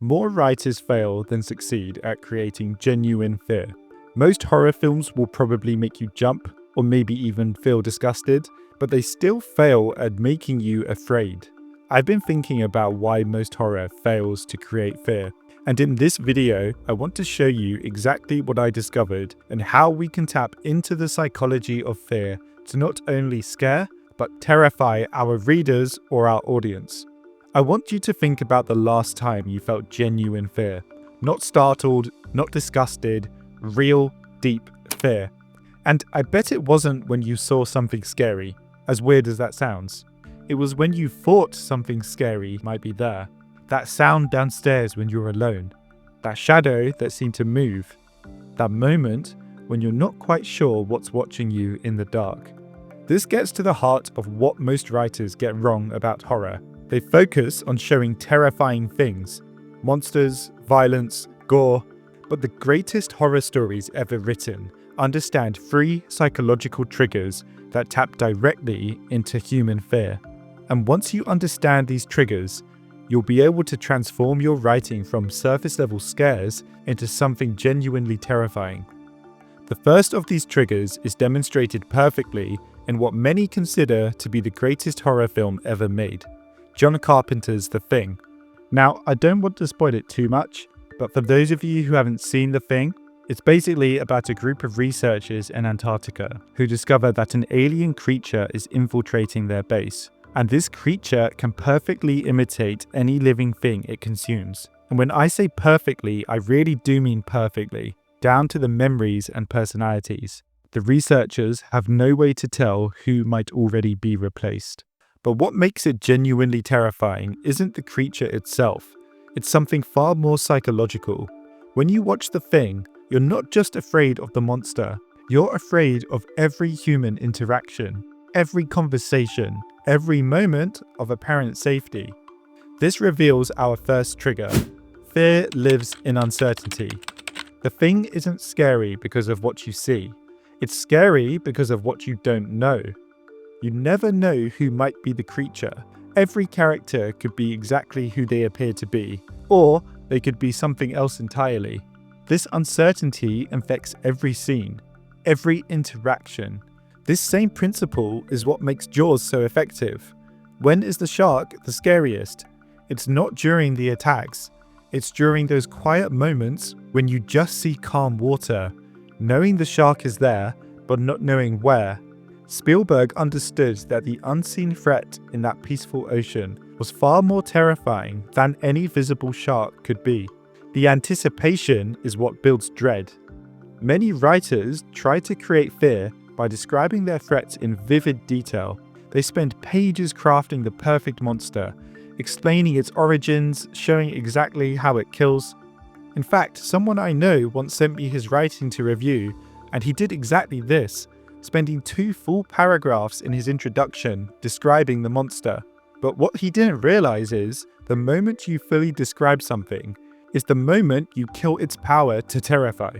More writers fail than succeed at creating genuine fear. Most horror films will probably make you jump or maybe even feel disgusted, but they still fail at making you afraid. I've been thinking about why most horror fails to create fear, and in this video, I want to show you exactly what I discovered and how we can tap into the psychology of fear to not only scare, but terrify our readers or our audience. I want you to think about the last time you felt genuine fear. Not startled, not disgusted, real, deep fear. And I bet it wasn't when you saw something scary, as weird as that sounds. It was when you thought something scary might be there. That sound downstairs when you're alone. That shadow that seemed to move. That moment when you're not quite sure what's watching you in the dark. This gets to the heart of what most writers get wrong about horror. They focus on showing terrifying things, monsters, violence, gore, but the greatest horror stories ever written understand 3 psychological triggers that tap directly into human fear. And once you understand these triggers, you'll be able to transform your writing from surface-level scares into something genuinely terrifying. The first of these triggers is demonstrated perfectly in what many consider to be the greatest horror film ever made. John Carpenter's The Thing. Now, I don't want to spoil it too much, but for those of you who haven't seen The Thing, it's basically about a group of researchers in Antarctica who discover that an alien creature is infiltrating their base. And this creature can perfectly imitate any living thing it consumes. And when I say perfectly, I really do mean perfectly, down to the memories and personalities. The researchers have no way to tell who might already be replaced. But what makes it genuinely terrifying isn't the creature itself. It's something far more psychological. When you watch The Thing, you're not just afraid of the monster. You're afraid of every human interaction, every conversation, every moment of apparent safety. This reveals our first trigger. Fear lives in uncertainty. The Thing isn't scary because of what you see. It's scary because of what you don't know. You never know who might be the creature. Every character could be exactly who they appear to be, or they could be something else entirely. This uncertainty infects every scene, every interaction. This same principle is what makes Jaws so effective. When is the shark the scariest? It's not during the attacks. It's during those quiet moments when you just see calm water, knowing the shark is there, but not knowing where. Spielberg understood that the unseen threat in that peaceful ocean was far more terrifying than any visible shark could be. The anticipation is what builds dread. Many writers try to create fear by describing their threats in vivid detail. They spend pages crafting the perfect monster, explaining its origins, showing exactly how it kills. In fact, someone I know once sent me his writing to review, and he did exactly this, spending 2 full paragraphs in his introduction describing the monster. But what he didn't realize is, the moment you fully describe something is the moment you kill its power to terrify.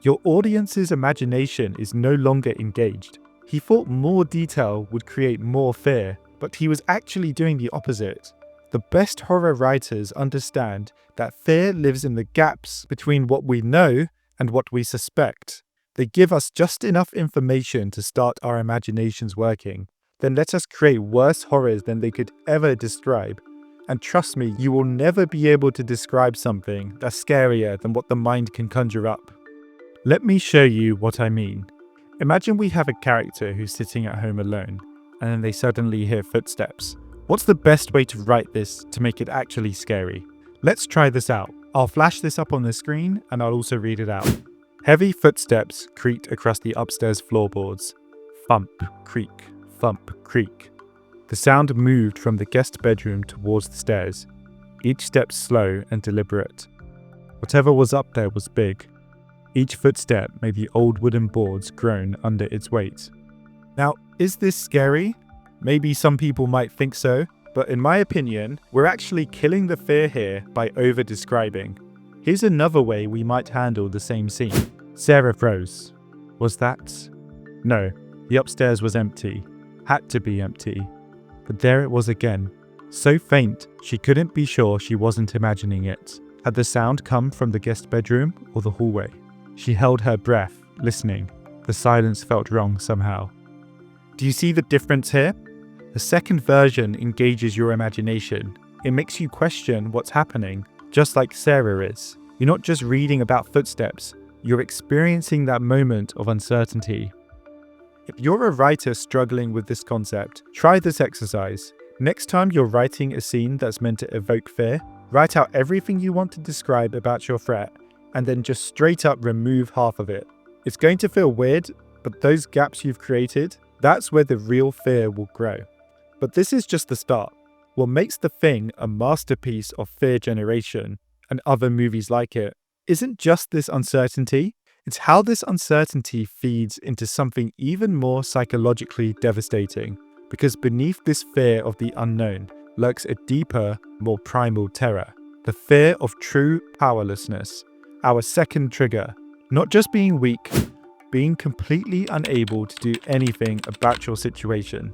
Your audience's imagination is no longer engaged. He thought more detail would create more fear, but he was actually doing the opposite. The best horror writers understand that fear lives in the gaps between what we know and what we suspect. They give us just enough information to start our imaginations working, then let us create worse horrors than they could ever describe. And trust me, you will never be able to describe something that's scarier than what the mind can conjure up. Let me show you what I mean. Imagine we have a character who's sitting at home alone, and then they suddenly hear footsteps. What's the best way to write this to make it actually scary? Let's try this out. I'll flash this up on the screen, and I'll also read it out. Heavy footsteps creaked across the upstairs floorboards. Thump, creak, thump, creak. The sound moved from the guest bedroom towards the stairs, each step slow and deliberate. Whatever was up there was big. Each footstep made the old wooden boards groan under its weight. Now, is this scary? Maybe some people might think so, but in my opinion, we're actually killing the fear here by over-describing. Here's another way we might handle the same scene. Sarah froze. Was that? No, the upstairs was empty. Had to be empty. But there it was again. So faint, she couldn't be sure she wasn't imagining it. Had the sound come from the guest bedroom or the hallway? She held her breath, listening. The silence felt wrong somehow. Do you see the difference here? The second version engages your imagination. It makes you question what's happening, just like Sarah is. You're not just reading about footsteps, you're experiencing that moment of uncertainty. If you're a writer struggling with this concept, try this exercise. Next time you're writing a scene that's meant to evoke fear, write out everything you want to describe about your threat, and then just straight up remove half of it. It's going to feel weird, but those gaps you've created, that's where the real fear will grow. But this is just the start. What makes The Thing a masterpiece of fear generation, and other movies like it, isn't just this uncertainty, it's how this uncertainty feeds into something even more psychologically devastating. Because beneath this fear of the unknown lurks a deeper, more primal terror. The fear of true powerlessness. Our second trigger. Not just being weak, being completely unable to do anything about your situation.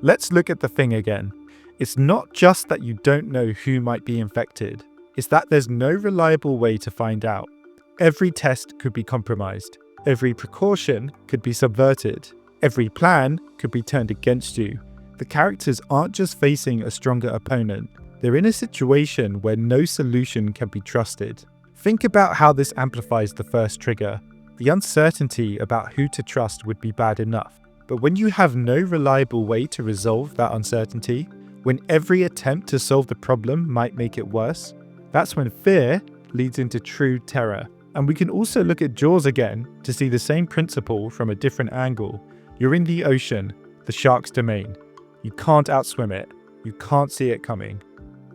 Let's look at The Thing again. It's not just that you don't know who might be infected. It's that there's no reliable way to find out. Every test could be compromised. Every precaution could be subverted. Every plan could be turned against you. The characters aren't just facing a stronger opponent. They're in a situation where no solution can be trusted. Think about how this amplifies the first trigger. The uncertainty about who to trust would be bad enough. But when you have no reliable way to resolve that uncertainty, when every attempt to solve the problem might make it worse, that's when fear leads into true terror. And we can also look at Jaws again to see the same principle from a different angle. You're in the ocean, the shark's domain. You can't outswim it. You can't see it coming.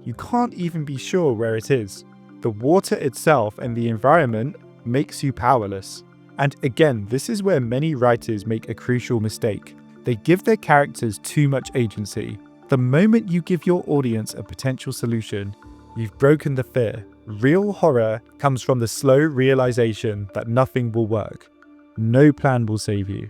You can't even be sure where it is. The water itself and the environment makes you powerless. And again, this is where many writers make a crucial mistake. They give their characters too much agency. The moment you give your audience a potential solution, you've broken the fear. Real horror comes from the slow realization that nothing will work, no plan will save you,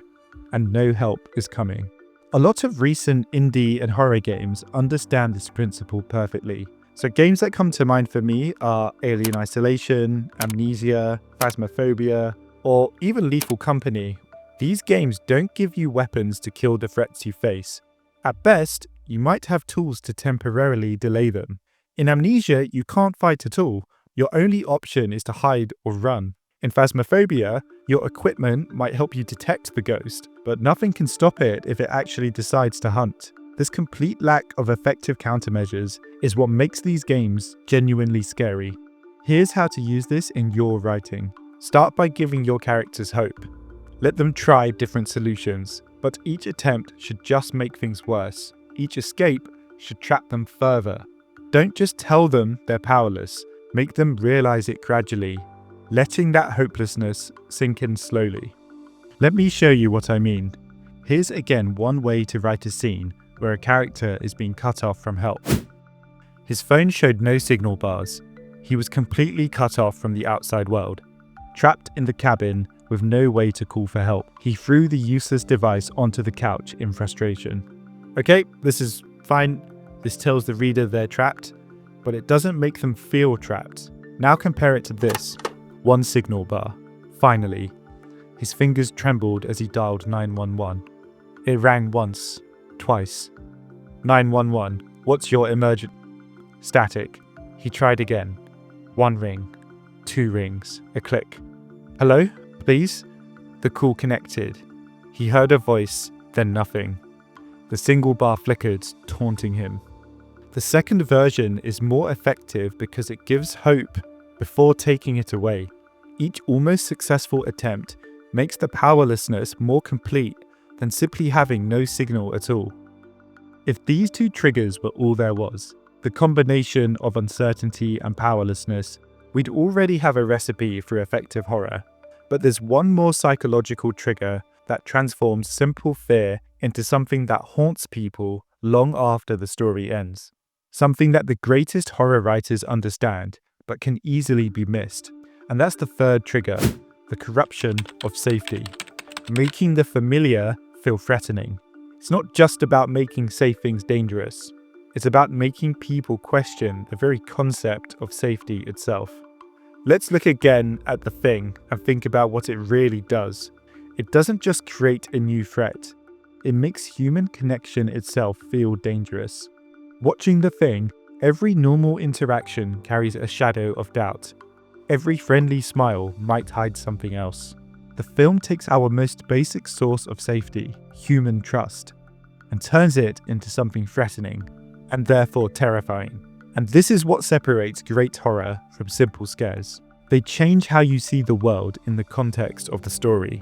and no help is coming. A lot of recent indie and horror games understand this principle perfectly. So games that come to mind for me are Alien Isolation, Amnesia, Phasmophobia, or even Lethal Company. These games don't give you weapons to kill the threats you face. At best, you might have tools to temporarily delay them. In Amnesia, you can't fight at all. Your only option is to hide or run. In Phasmophobia, your equipment might help you detect the ghost, but nothing can stop it if it actually decides to hunt. This complete lack of effective countermeasures is what makes these games genuinely scary. Here's how to use this in your writing. Start by giving your characters hope. Let them try different solutions, but each attempt should just make things worse. Each escape should trap them further. Don't just tell them they're powerless, make them realize it gradually, letting that hopelessness sink in slowly. Let me show you what I mean. Here's again one way to write a scene where a character is being cut off from help. His phone showed no signal bars. He was completely cut off from the outside world. Trapped in the cabin with no way to call for help, he threw the useless device onto the couch in frustration. Okay, this is fine. This tells the reader they're trapped, but it doesn't make them feel trapped. Now compare it to this. One signal bar. Finally. His fingers trembled as he dialed 911. It rang once, twice. 911, what's your emergent? Static. He tried again. One ring, two rings, a click. Hello, please? The call connected. He heard a voice, then nothing. The single bar flickered, taunting him. The second version is more effective because it gives hope before taking it away. Each almost successful attempt makes the powerlessness more complete than simply having no signal at all. If these two triggers were all there was, the combination of uncertainty and powerlessness, we'd already have a recipe for effective horror. But there's one more psychological trigger that transforms simple fear into something that haunts people long after the story ends. Something that the greatest horror writers understand, but can easily be missed. And that's the third trigger, the corruption of safety. Making the familiar feel threatening. It's not just about making safe things dangerous. It's about making people question the very concept of safety itself. Let's look again at The Thing and think about what it really does. It doesn't just create a new threat. It makes human connection itself feel dangerous. Watching The Thing, every normal interaction carries a shadow of doubt. Every friendly smile might hide something else. The film takes our most basic source of safety, human trust, and turns it into something threatening, and therefore terrifying. And this is what separates great horror from simple scares. They change how you see the world in the context of the story.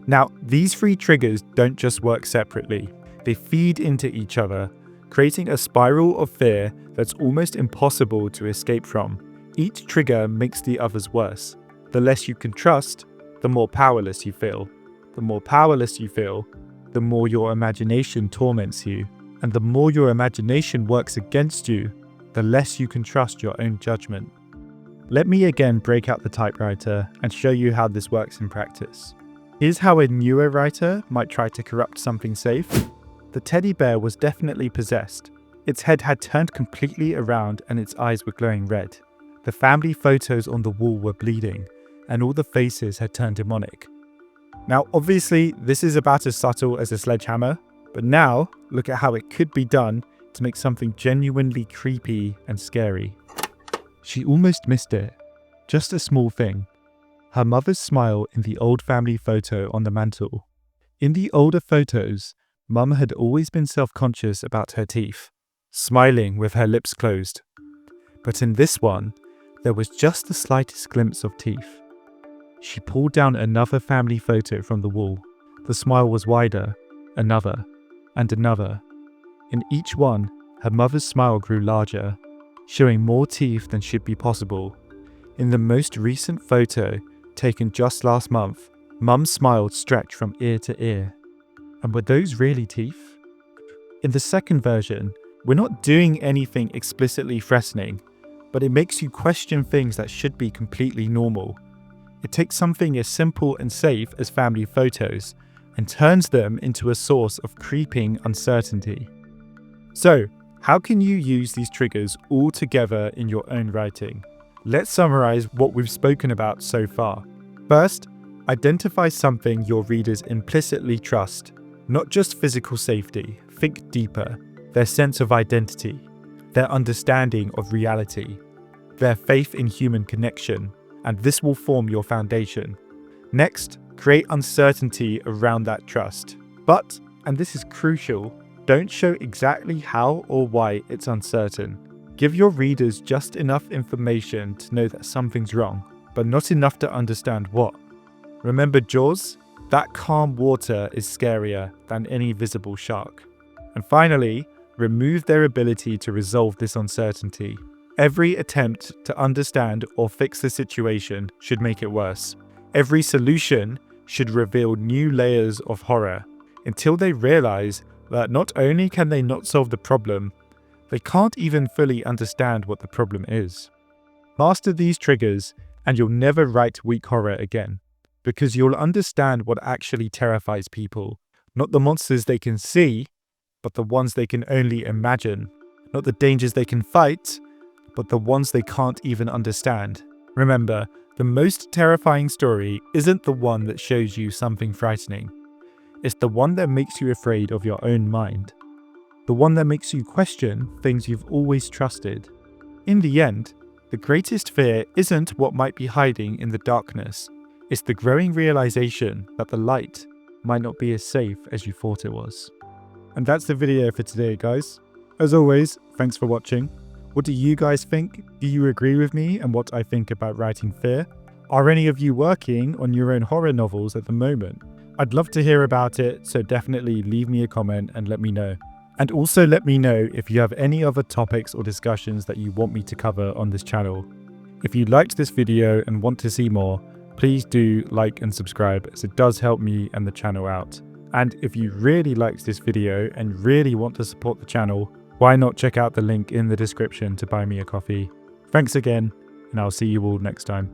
Now, these three triggers don't just work separately. They feed into each other, creating a spiral of fear that's almost impossible to escape from. Each trigger makes the others worse. The less you can trust, the more powerless you feel. The more powerless you feel, the more your imagination torments you. And the more your imagination works against you, the less you can trust your own judgment. Let me again break out the typewriter and show you how this works in practice. Here's how a newer writer might try to corrupt something safe. The teddy bear was definitely possessed. Its head had turned completely around and its eyes were glowing red. The family photos on the wall were bleeding, and all the faces had turned demonic. Now, obviously, this is about as subtle as a sledgehammer, but now look at how it could be done to make something genuinely creepy and scary. She almost missed it. Just a small thing. Her mother's smile in the old family photo on the mantle. In the older photos, Mum had always been self-conscious about her teeth, smiling with her lips closed. But in this one, there was just the slightest glimpse of teeth. She pulled down another family photo from the wall. The smile was wider, another, and another. In each one, her mother's smile grew larger, showing more teeth than should be possible. In the most recent photo, taken just last month, Mum's smile stretched from ear to ear. And were those really teeth? In the second version, we're not doing anything explicitly threatening, but it makes you question things that should be completely normal. It takes something as simple and safe as family photos and turns them into a source of creeping uncertainty. So, how can you use these triggers all together in your own writing? Let's summarize what we've spoken about so far. First, identify something your readers implicitly trust. Not just physical safety, think deeper. Their sense of identity, their understanding of reality, their faith in human connection, and this will form your foundation. Next, create uncertainty around that trust. But, and this is crucial, don't show exactly how or why it's uncertain. Give your readers just enough information to know that something's wrong, but not enough to understand what. Remember Jaws? That calm water is scarier than any visible shark. And finally, remove their ability to resolve this uncertainty. Every attempt to understand or fix the situation should make it worse. Every solution should reveal new layers of horror until they realize that not only can they not solve the problem, they can't even fully understand what the problem is. Master these triggers and you'll never write weak horror again, because you'll understand what actually terrifies people, not the monsters they can see, but the ones they can only imagine, not the dangers they can fight, but the ones they can't even understand. Remember, the most terrifying story isn't the one that shows you something frightening. It's the one that makes you afraid of your own mind. The one that makes you question things you've always trusted. In the end, the greatest fear isn't what might be hiding in the darkness. It's the growing realization that the light might not be as safe as you thought it was. And that's the video for today, guys. As always, thanks for watching. What do you guys think? Do you agree with me and what I think about writing fear? Are any of you working on your own horror novels at the moment? I'd love to hear about it, so definitely leave me a comment and let me know. And also let me know if you have any other topics or discussions that you want me to cover on this channel. If you liked this video and want to see more, please do like and subscribe, as it does help me and the channel out. And if you really liked this video and really want to support the channel, why not check out the link in the description to buy me a coffee. Thanks again, and I'll see you all next time.